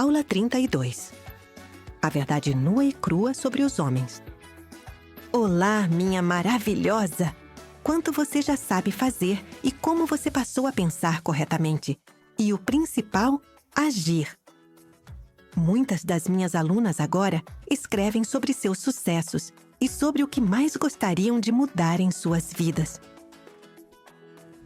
Aula 32. A verdade nua e crua sobre os homens. Olá, minha maravilhosa! Quanto você já sabe fazer e como você passou a pensar corretamente. E o principal, agir. Muitas das minhas alunas agora escrevem sobre seus sucessos e sobre o que mais gostariam de mudar em suas vidas.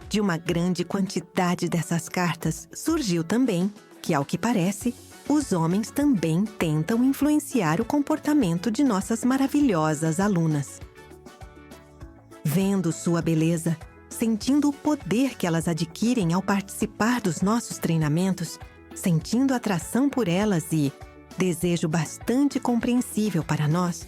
De uma grande quantidade dessas cartas, surgiu também que, ao que parece, os homens também tentam influenciar o comportamento de nossas maravilhosas alunas. Vendo sua beleza, sentindo o poder que elas adquirem ao participar dos nossos treinamentos, sentindo atração por elas e desejo bastante compreensível para nós,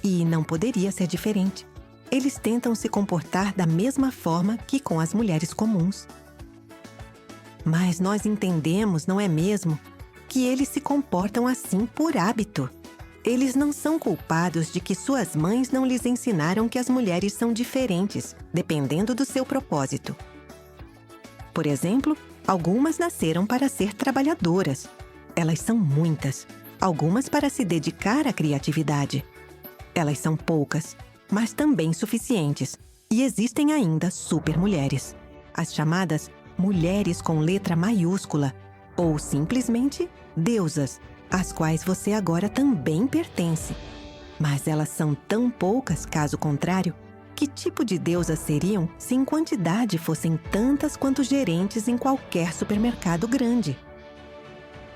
e não poderia ser diferente. Eles tentam se comportar da mesma forma que com as mulheres comuns. Mas nós entendemos, não é mesmo, que eles se comportam assim por hábito. Eles não são culpados de que suas mães não lhes ensinaram que as mulheres são diferentes, dependendo do seu propósito. Por exemplo, algumas nasceram para ser trabalhadoras. Elas são muitas, algumas para se dedicar à criatividade. Elas são poucas, mas também suficientes. E existem ainda supermulheres, as chamadas mulheres com letra maiúscula, ou simplesmente deusas, às quais você agora também pertence. Mas elas são tão poucas, caso contrário, que tipo de deusas seriam se em quantidade fossem tantas quanto gerentes em qualquer supermercado grande?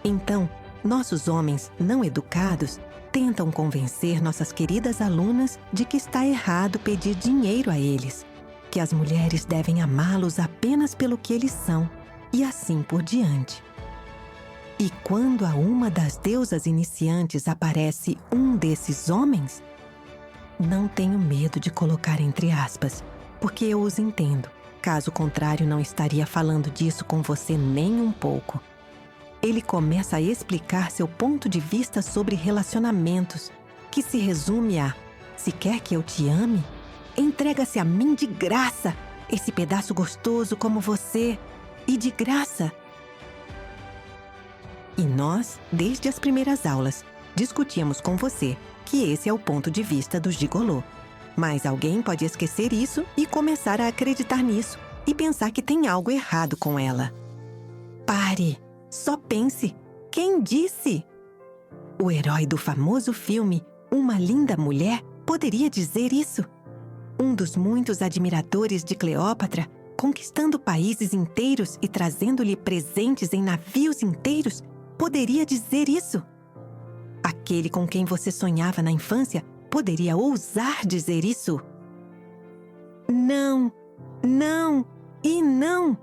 Então, nossos homens não educados tentam convencer nossas queridas alunas de que está errado pedir dinheiro a eles, que as mulheres devem amá-los apenas pelo que eles são, e assim por diante. E quando a uma das deusas iniciantes aparece um desses homens, não tenho medo de colocar entre aspas, porque eu os entendo. Caso contrário, não estaria falando disso com você nem um pouco. Ele começa a explicar seu ponto de vista sobre relacionamentos, que se resume a: se quer que eu te ame, entrega-se a mim de graça, esse pedaço gostoso como você, e de graça. E nós, desde as primeiras aulas, discutíamos com você que esse é o ponto de vista do gigolô. Mas alguém pode esquecer isso e começar a acreditar nisso e pensar que tem algo errado com ela. Pare! Só pense! Quem disse? O herói do famoso filme Uma Linda Mulher poderia dizer isso. Um dos muitos admiradores de Cleópatra, conquistando países inteiros e trazendo-lhe presentes em navios inteiros, poderia dizer isso. Aquele com quem você sonhava na infância poderia ousar dizer isso. Não, não e não!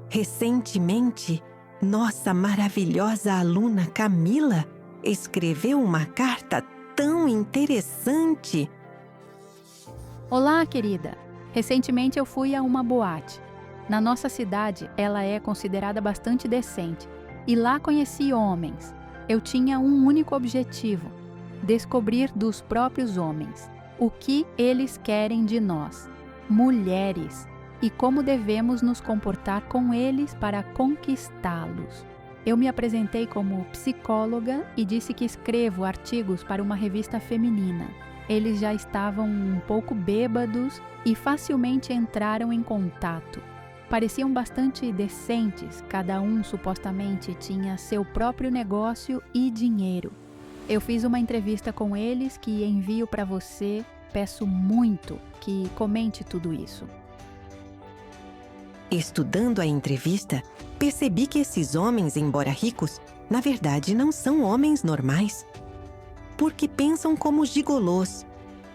Recentemente, nossa maravilhosa aluna Camila escreveu uma carta tão interessante. Olá, querida! Recentemente eu fui a uma boate. Na nossa cidade, ela é considerada bastante decente. E lá conheci homens. Eu tinha um único objetivo: descobrir dos próprios homens o que eles querem de nós, mulheres, e como devemos nos comportar com eles para conquistá-los. Eu me apresentei como psicóloga e disse que escrevo artigos para uma revista feminina. Eles já estavam um pouco bêbados e facilmente entraram em contato. Pareciam bastante decentes, cada um supostamente tinha seu próprio negócio e dinheiro. Eu fiz uma entrevista com eles que envio para você. Peço muito que comente tudo isso. Estudando a entrevista, percebi que esses homens, embora ricos, na verdade não são homens normais. Porque pensam como gigolôs.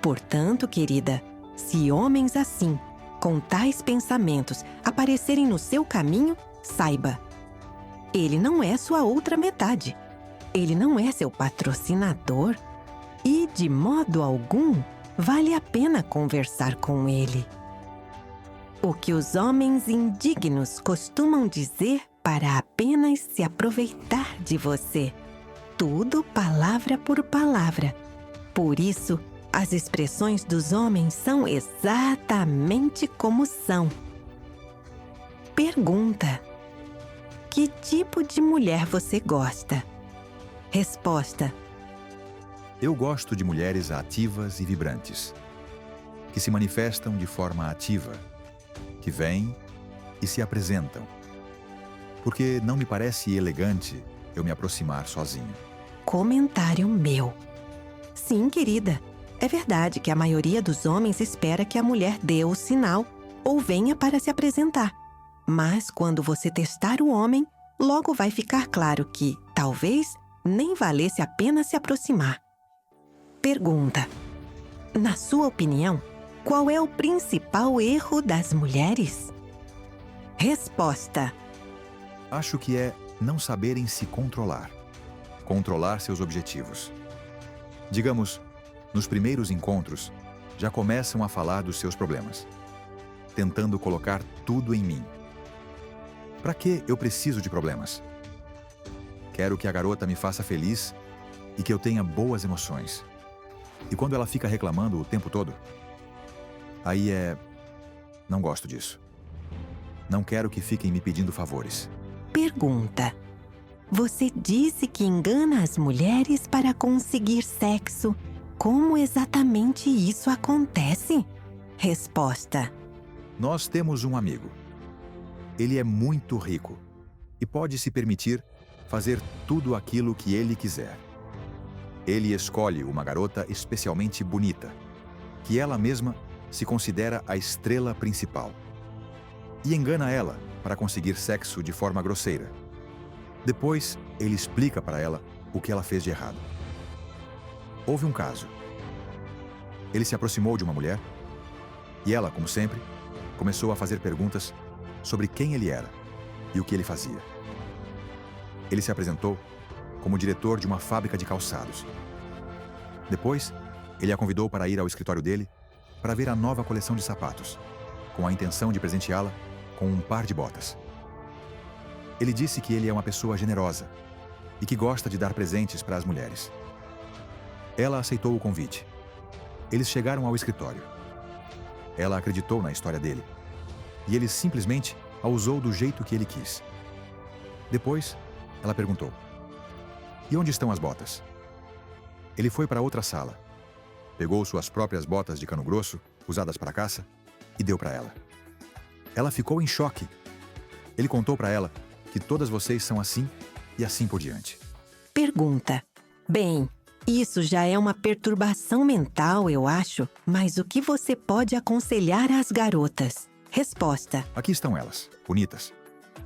Portanto, querida, se homens assim, com tais pensamentos, aparecerem no seu caminho, saiba: ele não é sua outra metade. Ele não é seu patrocinador. E, de modo algum, vale a pena conversar com ele. O que os homens indignos costumam dizer para apenas se aproveitar de você. Tudo palavra por palavra. Por isso, as expressões dos homens são exatamente como são. Pergunta: que tipo de mulher você gosta? Resposta: Eu gosto de mulheres ativas e vibrantes, que se manifestam de forma ativa, que vêm e se apresentam, porque não me parece elegante eu me aproximar sozinho. Comentário meu. Sim, querida. É verdade que a maioria dos homens espera que a mulher dê o sinal ou venha para se apresentar. Mas quando você testar o homem, logo vai ficar claro que, talvez, nem valesse a pena se aproximar. Pergunta: na sua opinião, qual é o principal erro das mulheres? Resposta: Acho que é não saberem se controlar seus objetivos. Digamos, nos primeiros encontros, já começam a falar dos seus problemas, tentando colocar tudo em mim. Para que eu preciso de problemas? Quero que a garota me faça feliz e que eu tenha boas emoções. E quando ela fica reclamando o tempo todo, aí não gosto disso. Não quero que fiquem me pedindo favores. Pergunta: você disse que engana as mulheres para conseguir sexo. Como exatamente isso acontece? Resposta: Nós temos um amigo. Ele é muito rico e pode se permitir fazer tudo aquilo que ele quiser. Ele escolhe uma garota especialmente bonita, que ela mesma se considera a estrela principal, e engana ela para conseguir sexo de forma grosseira. Depois, ele explica para ela o que ela fez de errado. Houve um caso. Ele se aproximou de uma mulher e ela, como sempre, começou a fazer perguntas sobre quem ele era e o que ele fazia. Ele se apresentou como diretor de uma fábrica de calçados. Depois, ele a convidou para ir ao escritório dele para ver a nova coleção de sapatos, com a intenção de presenteá-la com um par de botas. Ele disse que ele é uma pessoa generosa e que gosta de dar presentes para as mulheres. Ela aceitou o convite. Eles chegaram ao escritório. Ela acreditou na história dele e ele simplesmente a usou do jeito que ele quis. Depois, ela perguntou: "E onde estão as botas?" Ele foi para outra sala, pegou suas próprias botas de cano grosso, usadas para caça, e deu para ela. Ela ficou em choque. Ele contou para ela que todas vocês são assim e assim por diante. Pergunta: bem, isso já é uma perturbação mental, eu acho, mas o que você pode aconselhar às garotas? Resposta: Aqui estão elas, bonitas.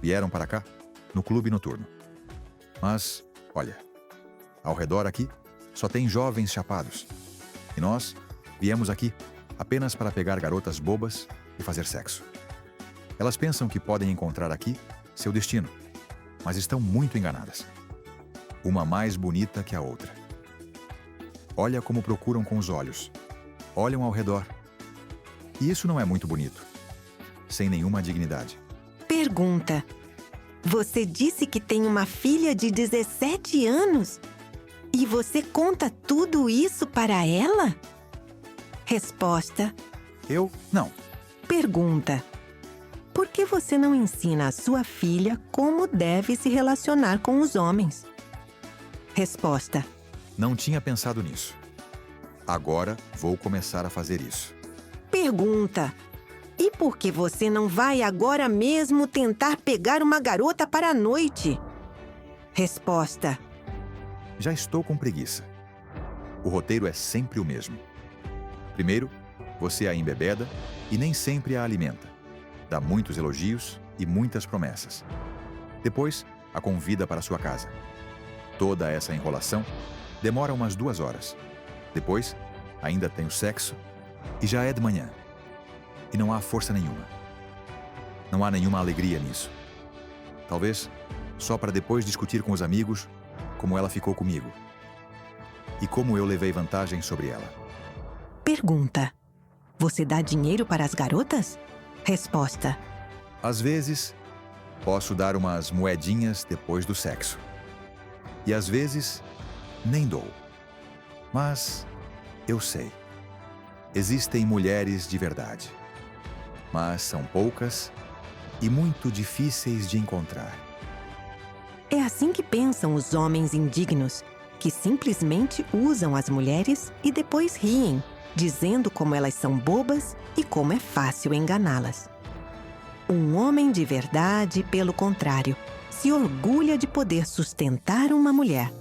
Vieram para cá, no clube noturno. Mas, olha, ao redor aqui só tem jovens chapados. E nós viemos aqui apenas para pegar garotas bobas e fazer sexo. Elas pensam que podem encontrar aqui seu destino, mas estão muito enganadas. Uma mais bonita que a outra. Olha como procuram com os olhos. Olham ao redor. E isso não é muito bonito. Sem nenhuma dignidade. Pergunta: você disse que tem uma filha de 17 anos? E você conta tudo isso para ela? Resposta: Eu? Não. Pergunta: por que você não ensina a sua filha como deve se relacionar com os homens? Resposta: Não tinha pensado nisso. Agora vou começar a fazer isso. Pergunta: e por que você não vai agora mesmo tentar pegar uma garota para a noite? Resposta: Já estou com preguiça. O roteiro é sempre o mesmo. Primeiro, você a embebeda e nem sempre a alimenta. Dá muitos elogios e muitas promessas. Depois, a convida para sua casa. Toda essa enrolação demora umas 2 horas. Depois, ainda tem o sexo e já é de manhã. E não há força nenhuma. Não há nenhuma alegria nisso. Talvez só para depois discutir com os amigos como ela ficou comigo e como eu levei vantagem sobre ela. Pergunta: você dá dinheiro para as garotas? Resposta: Às vezes, posso dar umas moedinhas depois do sexo. E às vezes, nem dou. Mas eu sei. Existem mulheres de verdade. Mas são poucas e muito difíceis de encontrar. é assim que pensam os homens indignos, que simplesmente usam as mulheres e depois riem, dizendo como elas são bobas e como é fácil enganá-las. Um homem de verdade, pelo contrário, se orgulha de poder sustentar uma mulher,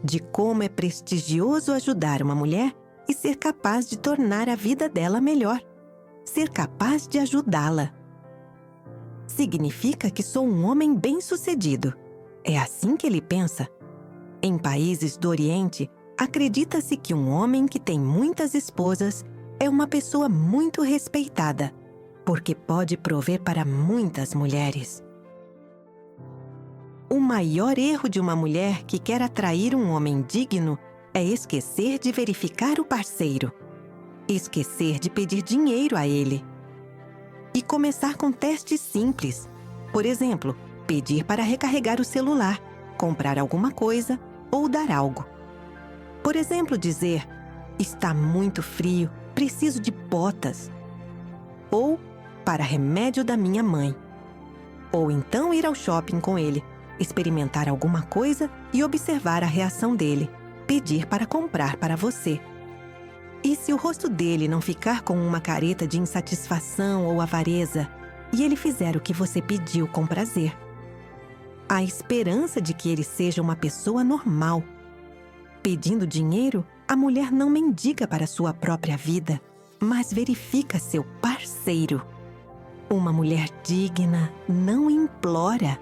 de como é prestigioso ajudar uma mulher e ser capaz de tornar a vida dela melhor, ser capaz de ajudá-la. Significa que sou um homem bem-sucedido. É assim que ele pensa. Em países do Oriente, acredita-se que um homem que tem muitas esposas é uma pessoa muito respeitada, porque pode prover para muitas mulheres. O maior erro de uma mulher que quer atrair um homem digno é esquecer de verificar o parceiro, esquecer de pedir dinheiro a ele e começar com testes simples. Por exemplo, pedir para recarregar o celular, comprar alguma coisa ou dar algo. Por exemplo, dizer: "Está muito frio, preciso de botas." Ou "para remédio da minha mãe." Ou então ir ao shopping com ele, experimentar alguma coisa e observar a reação dele, pedir para comprar para você. E se o rosto dele não ficar com uma careta de insatisfação ou avareza, e ele fizer o que você pediu com prazer? A esperança de que ele seja uma pessoa normal. Pedindo dinheiro, a mulher não mendiga para sua própria vida, mas verifica seu parceiro. Uma mulher digna não implora.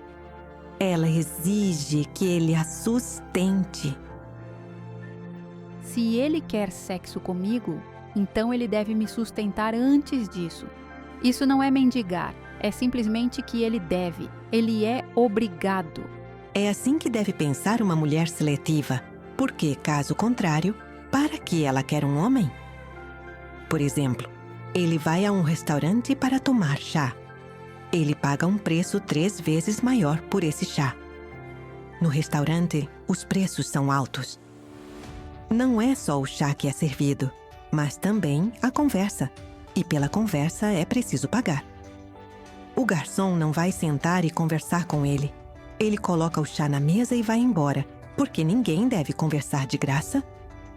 Ela exige que ele a sustente. Se ele quer sexo comigo, então ele deve me sustentar antes disso. Isso não é mendigar, é simplesmente que ele deve, ele é obrigado. É assim que deve pensar uma mulher seletiva, porque, caso contrário, para que ela quer um homem? Por exemplo, ele vai a um restaurante para tomar chá. Ele paga um preço 3 vezes maior por esse chá. No restaurante, os preços são altos. Não é só o chá que é servido, mas também a conversa. E pela conversa é preciso pagar. O garçom não vai sentar e conversar com ele. Ele coloca o chá na mesa e vai embora, porque ninguém deve conversar de graça.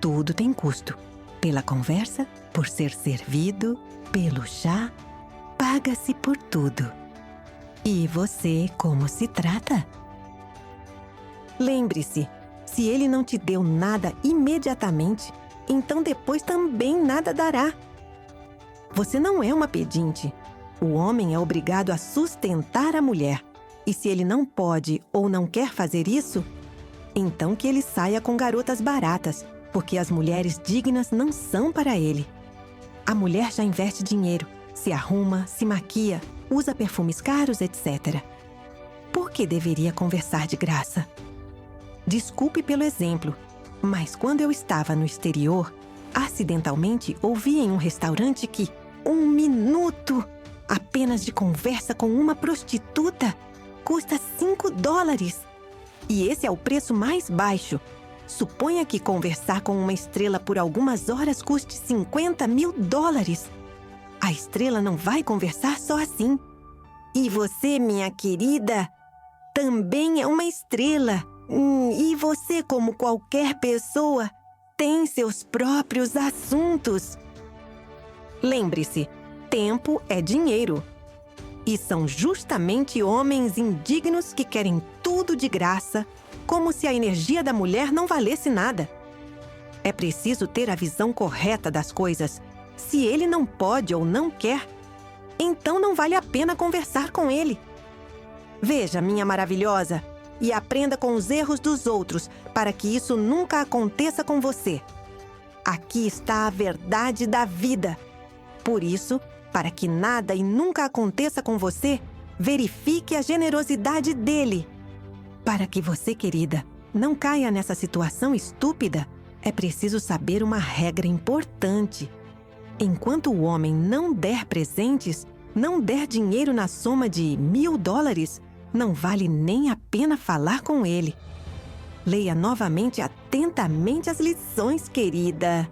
Tudo tem custo. Pela conversa, por ser servido, pelo chá, paga-se por tudo. E você, como se trata? Lembre-se, se ele não te deu nada imediatamente, então depois também nada dará. Você não é uma pedinte. O homem é obrigado a sustentar a mulher. E se ele não pode ou não quer fazer isso, então que ele saia com garotas baratas, porque as mulheres dignas não são para ele. A mulher já investe dinheiro, se arruma, se maquia, usa perfumes caros, etc. Por que deveria conversar de graça? Desculpe pelo exemplo, mas quando eu estava no exterior, acidentalmente ouvi em um restaurante que 1 minuto apenas de conversa com uma prostituta custa $5. E esse é o preço mais baixo. Suponha que conversar com uma estrela por algumas horas custe $50 mil. A estrela não vai conversar só assim. E você, minha querida, também é uma estrela. E você, como qualquer pessoa, tem seus próprios assuntos. Lembre-se, tempo é dinheiro. E são justamente homens indignos que querem tudo de graça, como se a energia da mulher não valesse nada. É preciso ter a visão correta das coisas. Se ele não pode ou não quer, então não vale a pena conversar com ele. Veja, minha maravilhosa, e aprenda com os erros dos outros, para que isso nunca aconteça com você. Aqui está a verdade da vida. Por isso, para que nada e nunca aconteça com você, verifique a generosidade dele. Para que você, querida, não caia nessa situação estúpida, é preciso saber uma regra importante. Enquanto o homem não der presentes, não der dinheiro na soma de $1.000, não vale nem a pena falar com ele. Leia novamente atentamente as lições, querida.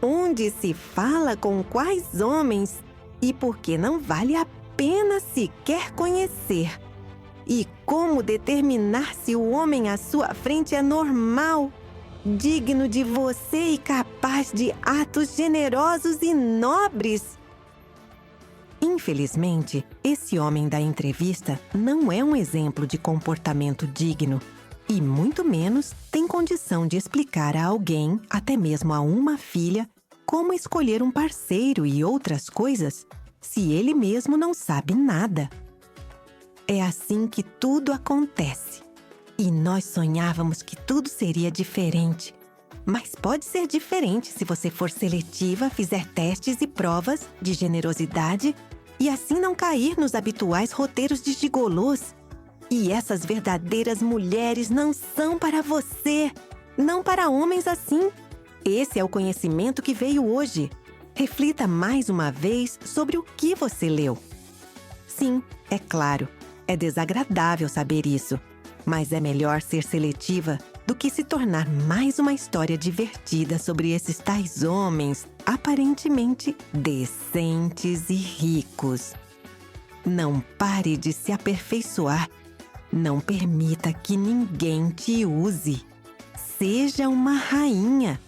Onde se fala com quais homens e por que não vale a pena sequer conhecer. E como determinar se o homem à sua frente é normal digno de você e capaz de atos generosos e nobres. Infelizmente, esse homem da entrevista não é um exemplo de comportamento digno e muito menos tem condição de explicar a alguém, até mesmo a uma filha, como escolher um parceiro e outras coisas, se ele mesmo não sabe nada. É assim que tudo acontece. E nós sonhávamos que tudo seria diferente. Mas pode ser diferente se você for seletiva, fizer testes e provas de generosidade e assim não cair nos habituais roteiros de gigolôs. E essas verdadeiras mulheres não são para você, não para homens assim. Esse é o conhecimento que veio hoje. Reflita mais uma vez sobre o que você leu. Sim, é claro, é desagradável saber isso, mas é melhor ser seletiva do que se tornar mais uma história divertida sobre esses tais homens aparentemente decentes e ricos. Não pare de se aperfeiçoar. Não permita que ninguém te use. Seja uma rainha.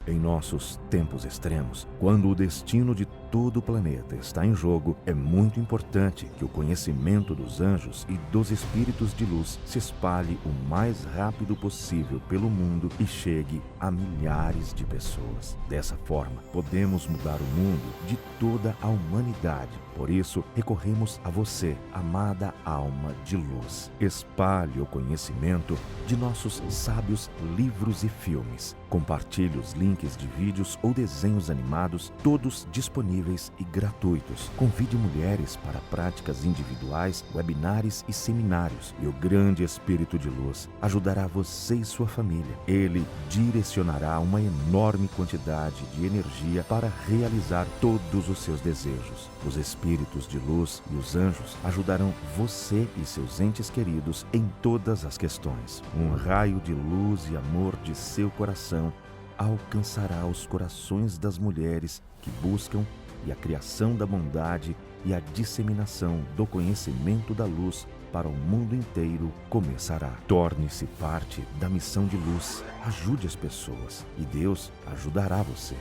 Em nossos tempos extremos, quando o destino de todo o planeta está em jogo, é muito importante que o conhecimento dos anjos e dos espíritos de luz se espalhe o mais rápido possível pelo mundo e chegue a milhares de pessoas. Dessa forma, podemos mudar o mundo de toda a humanidade. Por isso, recorremos a você, amada alma de luz. Espalhe o conhecimento de nossos sábios livros e filmes. Compartilhe os links de vídeos ou desenhos animados, todos disponíveis e gratuitos. Convide mulheres para práticas individuais, webinários e seminários. E o grande Espírito de Luz ajudará você e sua família. Ele direcionará uma enorme quantidade de energia para realizar todos os seus desejos. Os espíritos de luz e os anjos ajudarão você e seus entes queridos em todas as questões. Um raio de luz e amor de seu coração alcançará os corações das mulheres que buscam e a criação da bondade e a disseminação do conhecimento da luz para o mundo inteiro começará. Torne-se parte da missão de luz. Ajude as pessoas e Deus ajudará você.